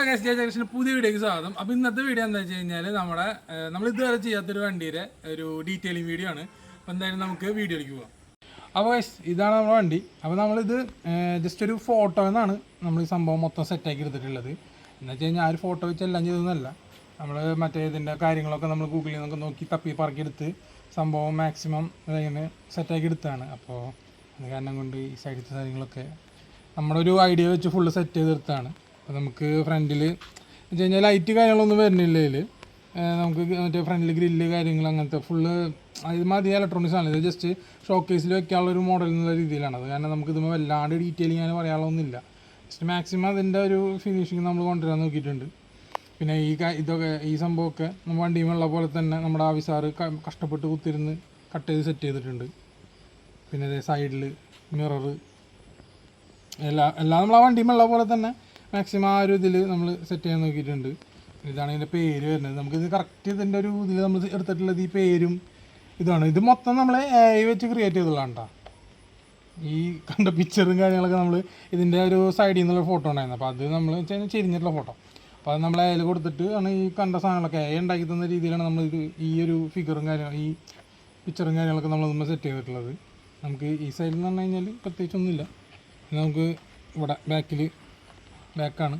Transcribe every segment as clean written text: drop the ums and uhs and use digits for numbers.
പുതിയ വീഡിയോക്ക് സ്വാഗതം. അപ്പോൾ ഇന്നത്തെ വീഡിയോ എന്താ വെച്ച് കഴിഞ്ഞാൽ നമ്മൾ ഇതുവരെ ചെയ്യാത്തൊരു വണ്ടിയുടെ ഒരു ഡീറ്റെയിലിംഗ് വീഡിയോ ആണ്. അപ്പോൾ എന്തായാലും നമുക്ക് വീഡിയോയിലേക്ക് പോകാം. അപ്പോൾ ഇതാണ് നമ്മുടെ വണ്ടി. അപ്പോൾ നമ്മളിത് ജസ്റ്റ് ഒരു ഫോട്ടോ എന്നാണ് നമ്മൾ ഈ സംഭവം മൊത്തം സെറ്റാക്കി എടുത്തിട്ടുള്ളത്. എന്ന് വെച്ച് കഴിഞ്ഞാൽ ആ ഒരു ഫോട്ടോ വെച്ച് എല്ലാം ചെയ്തതൊന്നുമല്ല. നമ്മൾ മറ്റേ ഇതിൻ്റെ കാര്യങ്ങളൊക്കെ നമ്മൾ ഗൂഗിളിൽ നിന്നൊക്കെ നോക്കി തപ്പി പറക്കിയെടുത്ത് സംഭവം മാക്സിമം ഇങ്ങനെ സെറ്റാക്കി എടുത്താണ്. അപ്പോൾ അത് കാരണം കൊണ്ട് ഈ സൈഡിലത്തെ കാര്യങ്ങളൊക്കെ നമ്മുടെ ഒരു ഐഡിയ വെച്ച് ഫുള്ള് സെറ്റ് ചെയ്തെടുത്താണ്. അപ്പോൾ നമുക്ക് ഫ്രണ്ടിൽ എന്ന് വെച്ച് കഴിഞ്ഞാൽ ലൈറ്റ് കാര്യങ്ങളൊന്നും വരുന്നില്ല. നമുക്ക് മറ്റേ ഫ്രണ്ടിൽ ഗ്രില്ല് കാര്യങ്ങൾ അങ്ങനത്തെ ഫുള്ള് ഇത് മതി ഇലക്ട്രോണിക്സ് ആണ്. ഇത് ജസ്റ്റ് ഷോക്കേസിൽ വെക്കാനുള്ളൊരു മോഡൽ എന്നുള്ള രീതിയിലാണ്. അത് കാരണം നമുക്ക് ഇതുമ്പോൾ വല്ലാണ്ട് ഡീറ്റെയിലിംഗ് അങ്ങനെ പറയാനുള്ളതൊന്നുമില്ല. ജസ്റ്റ് മാക്സിമം അതിൻ്റെ ഒരു ഫിനിഷിങ് നമ്മൾ കൊണ്ടുവരാൻ നോക്കിയിട്ടുണ്ട്. പിന്നെ ഇതൊക്കെ ഈ സംഭവമൊക്കെ നമ്മൾ വണ്ടിയുമുള്ള പോലെ തന്നെ നമ്മുടെ ആവശ്യക്കാർ കഷ്ടപ്പെട്ട് കുത്തിരുന്ന് കട്ട് ചെയ്ത് സെറ്റ് ചെയ്തിട്ടുണ്ട്. പിന്നെ അതേ സൈഡിൽ മിററ് എല്ലാം നമ്മൾ ആ വണ്ടിയുമുള്ള പോലെ തന്നെ മാക്സിമം ആ ഒരു ഇതിൽ നമ്മൾ സെറ്റ് ചെയ്യാൻ നോക്കിയിട്ടുണ്ട്. ഇതാണ് ഇതിൻ്റെ പേര് വരുന്നത്. നമുക്കിത് കറക്റ്റ് ഇതിൻ്റെ ഒരു ഇതിൽ നമ്മൾ എടുത്തിട്ടുള്ളത് ഈ പേരും ഇതാണ്. ഇത് മൊത്തം നമ്മൾ AI വെച്ച് ക്രിയേറ്റ് ചെയ്തുള്ളതാണ് കേട്ടോ. ഈ കണ്ട പിക്ചറും കാര്യങ്ങളൊക്കെ നമ്മൾ ഇതിൻ്റെ ഒരു സൈഡിൽ നിന്നുള്ള ഫോട്ടോ ഉണ്ടായിരുന്നു. അപ്പോൾ അത് നമ്മൾ ചെരിഞ്ഞിട്ടുള്ള ഫോട്ടോ. അപ്പോൾ അത് നമ്മൾ AI കൊടുത്തിട്ട് ആണ് ഈ കണ്ട സാധനങ്ങളൊക്കെ AI ഉണ്ടാക്കി തന്ന രീതിയിലാണ് നമ്മളിത് ഈ ഒരു ഫിഗറും കാര്യങ്ങളും ഈ പിക്ചറും കാര്യങ്ങളൊക്കെ നമ്മൾ സെറ്റ് ചെയ്തിട്ടുള്ളത്. നമുക്ക് ഈ സൈഡിൽ എന്ന് പറഞ്ഞു കഴിഞ്ഞാൽ പ്രത്യേകിച്ചൊന്നുമില്ല. നമുക്ക് ഇവിടെ ബാക്കാണ്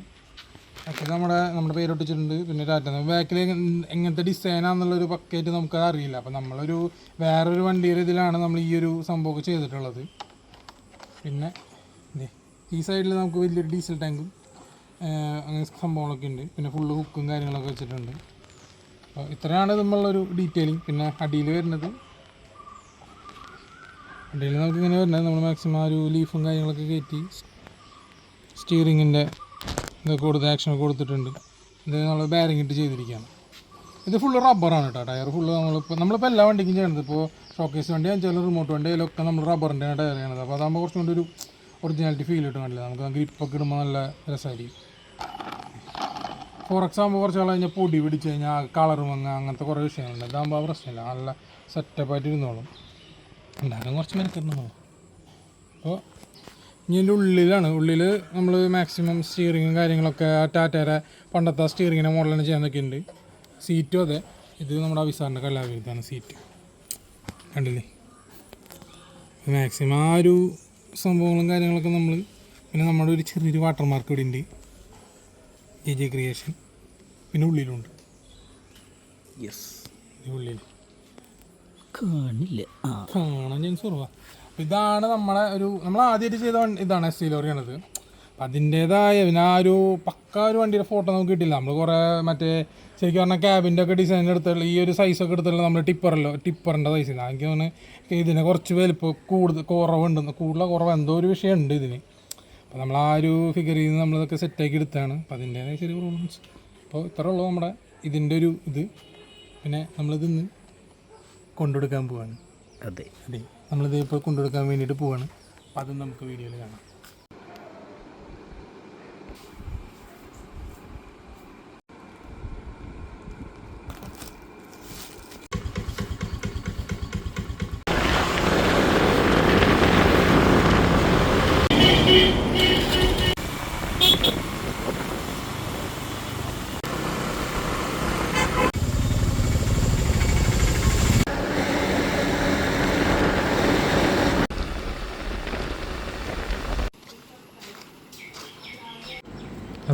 നമ്മുടെ പേരൊട്ടിച്ചിട്ടുണ്ട്. പിന്നെ ബാക്കിൽ എങ്ങനത്തെ ഡിസൈനാണെന്നുള്ളൊരു പക്കയായിട്ട് നമുക്കത് അറിയില്ല. അപ്പോൾ നമ്മളൊരു വേറൊരു വണ്ടിയുടെ ഇതിലാണ് നമ്മൾ ഈ ഒരു സംഭവമൊക്കെ ചെയ്തിട്ടുള്ളത്. പിന്നെ ഈ സൈഡിൽ നമുക്ക് വലിയൊരു ഡീസൽ ടാങ്കും അങ്ങനെ സംഭവങ്ങളൊക്കെ ഉണ്ട്. പിന്നെ ഫുള്ള് ഹുക്കും കാര്യങ്ങളൊക്കെ വെച്ചിട്ടുണ്ട്. അപ്പോൾ ഇത്രയാണ് നമ്മളൊരു ഡീറ്റെയിലിംഗ്. പിന്നെ അടിയിൽ നമുക്കിങ്ങനെ വരുന്നത് നമ്മൾ മാക്സിമം ഒരു ലീഫും കാര്യങ്ങളൊക്കെ കയറ്റി സ്റ്റിയറിങ്ങിൻ്റെ ഇതൊക്കെ കൊടുത്ത് ആക്ഷനൊക്കെ കൊടുത്തിട്ടുണ്ട്. ഇത് നമ്മൾ ബാരിങ് ഇട്ട് ചെയ്തിരിക്കുകയാണ്. ഇത് ഫുള്ള് റബ്ബറാണ് കേട്ടോ. ടയർ ഫുള്ള് നമ്മളിപ്പോൾ എല്ലാ വണ്ടിക്കും ചെയ്യണത്. ഇപ്പോൾ ഷോക്കേസ് വണ്ടി ആണെങ്കിലും റിമോട്ട് വണ്ടി അതിലൊക്കെ നമ്മൾ റബ്ബറിൻ്റെ ടയർ ചെയ്യണത്. അപ്പോൾ അതാകുമ്പോൾ കുറച്ചും കൂടി ഒരു ഒറിജിനാലിറ്റി ഫീൽ കിട്ടും. കണ്ടില്ല, നമുക്ക് ഗ്രിപ്പൊക്കെ ഇടുമ്പോൾ നല്ല രസമായിരിക്കും. ഫോറക്സ് ആകുമ്പോൾ കുറച്ച് നാൾ കഴിഞ്ഞാൽ പൊടി പിടിച്ച് കഴിഞ്ഞാൽ കളർ മങ്ങ അങ്ങനത്തെ കുറേ വിഷയങ്ങളുണ്ട്. ഇതാകുമ്പോൾ പ്രശ്നമില്ല, നല്ല സെറ്റപ്പായിട്ട് ഇരുന്നോളും. ഉണ്ടാകാൻ കുറച്ച് മെനക്കെട്ടുണ്ടാവും. അപ്പോൾ ഇനി എൻ്റെ ഉള്ളിൽ നമ്മൾ മാക്സിമം സ്റ്റിയറിങ്ങും കാര്യങ്ങളൊക്കെ ടാറ്റയുടെ പണ്ടത്തെ സ്റ്റിയറിങ്ങിൻ്റെ മോഡൽ തന്നെ ചെയ്യാൻ നോക്കിയിട്ടുണ്ട്. സീറ്റും അതെ, ഇത് നമ്മുടെ അവിസാറിൻ്റെ കലാവിരുദ്ധാണ് സീറ്റ്. കണ്ടില്ലേ, മാക്സിമം ആ ഒരു സംഭവങ്ങളും കാര്യങ്ങളൊക്കെ നമ്മൾ പിന്നെ നമ്മുടെ ഒരു ചെറിയൊരു വാട്ടർമാർക്ക് ഇവിടെ ഉണ്ട്, JJ ക്രിയേഷൻ. പിന്നെ ഉള്ളിലുണ്ട്. യെസ്, ഉള്ളിൽ കാണാൻ ചാൻസ് കുറവാണ്. ഇതാണ് നമ്മൾ ആദ്യമായിട്ട് ചെയ്ത ഇതാണ് SC ലോറിയാണത്. അപ്പം അതിൻ്റേതായ പിന്നെ ആ ഒരു പക്ക ഒരു വണ്ടിയുടെ ഫോട്ടോ നമുക്ക് കിട്ടില്ല. നമ്മൾ കുറേ മറ്റേ ശരിക്കും പറഞ്ഞാൽ ക്യാബിൻ്റെ ഒക്കെ ഡിസൈൻ എടുത്തുള്ള ഈ ഒരു സൈസൊക്കെ എടുത്തുള്ള നമ്മൾ ടിപ്പറിൻ്റെ സൈസ്. എനിക്ക് തോന്നുന്നു ഇതിനെ കുറച്ച് വലുപ്പം കുറവ് എന്തോ ഒരു വിഷയമുണ്ട് ഇതിന്. അപ്പോൾ നമ്മൾ ആ ഒരു ഫിഗറിൽ നിന്ന് നമ്മളിതൊക്കെ സെറ്റാക്കി എടുത്താണ്. അപ്പോൾ അതിൻ്റേതായ ചെറിയ പ്രോബ്ലംസ്. അപ്പോൾ ഇത്ര ഉള്ളൂ നമ്മുടെ ഇതിൻ്റെ ഒരു ഇത്. പിന്നെ നമ്മളിതിന്ന് കൊണ്ടുകൊടുക്കാൻ പോവാണ്. അതെ, നമ്മളിത് ഇപ്പോൾ കൊണ്ടുകൊടുക്കാൻ വേണ്ടിയിട്ട് പോവാണ്. അപ്പോൾ അതും നമുക്ക് വീഡിയോയിൽ കാണാം.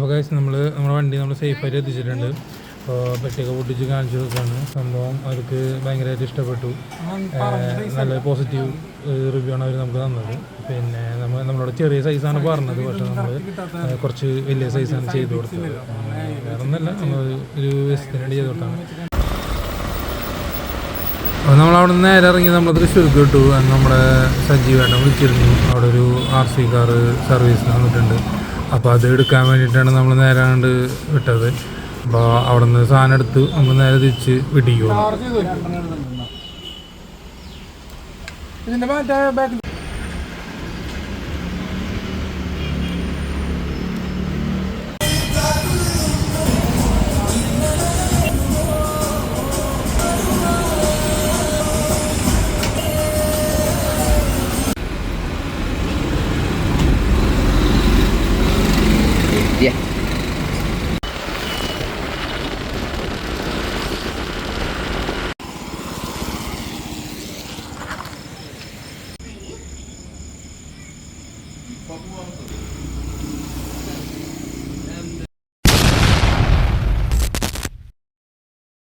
അപ്പോൾ നമ്മുടെ വണ്ടി സേഫായിട്ട് എത്തിച്ചിട്ടുണ്ട്. അപ്പോൾ പെട്ടിയൊക്കെ പൊട്ടിച്ച് കാണിച്ചു കൊടുക്കുകയാണ്. സംഭവം അവർക്ക് ഭയങ്കരമായിട്ട് ഇഷ്ടപ്പെട്ടു. നല്ല പോസിറ്റീവ് റിവ്യൂ ആണ് അവർ നമുക്ക് തന്നത്. പിന്നെ നമ്മളോട് ചെറിയ സൈസാണ് പറഞ്ഞത്, പക്ഷേ നമ്മൾ കുറച്ച് വലിയ സൈസാണ് ചെയ്ത് കൊടുത്തത്. വേറെ ഒന്നല്ല, നമ്മൾ ഒരു ദിവസത്തിന് വേണ്ടി ചെയ്ത് കൊടുത്താണ്. അപ്പോൾ നമ്മളവിടെ നിന്ന് നേരെ ഇറങ്ങി നമ്മൾ തൃശ്ശൂർക്ക് വിട്ടു. നമ്മുടെ സജീവേട്ടൻ വിളിച്ചിരുന്നു. അവിടെ ഒരു RC കാർ സർവീസിന് വന്നിട്ടുണ്ട്. അപ്പോൾ അത് എടുക്കാൻ വേണ്ടിയിട്ടാണ് നമ്മൾ നേരെ കണ്ട് വിട്ടത്. അപ്പോൾ അവിടെ നിന്ന് സാധനം എടുത്ത് നമ്മൾ നേരെ തിരിച്ച് വീട്ടിലേക്ക് പോകും. എപ്പോൾ പോകാറുണ്ട്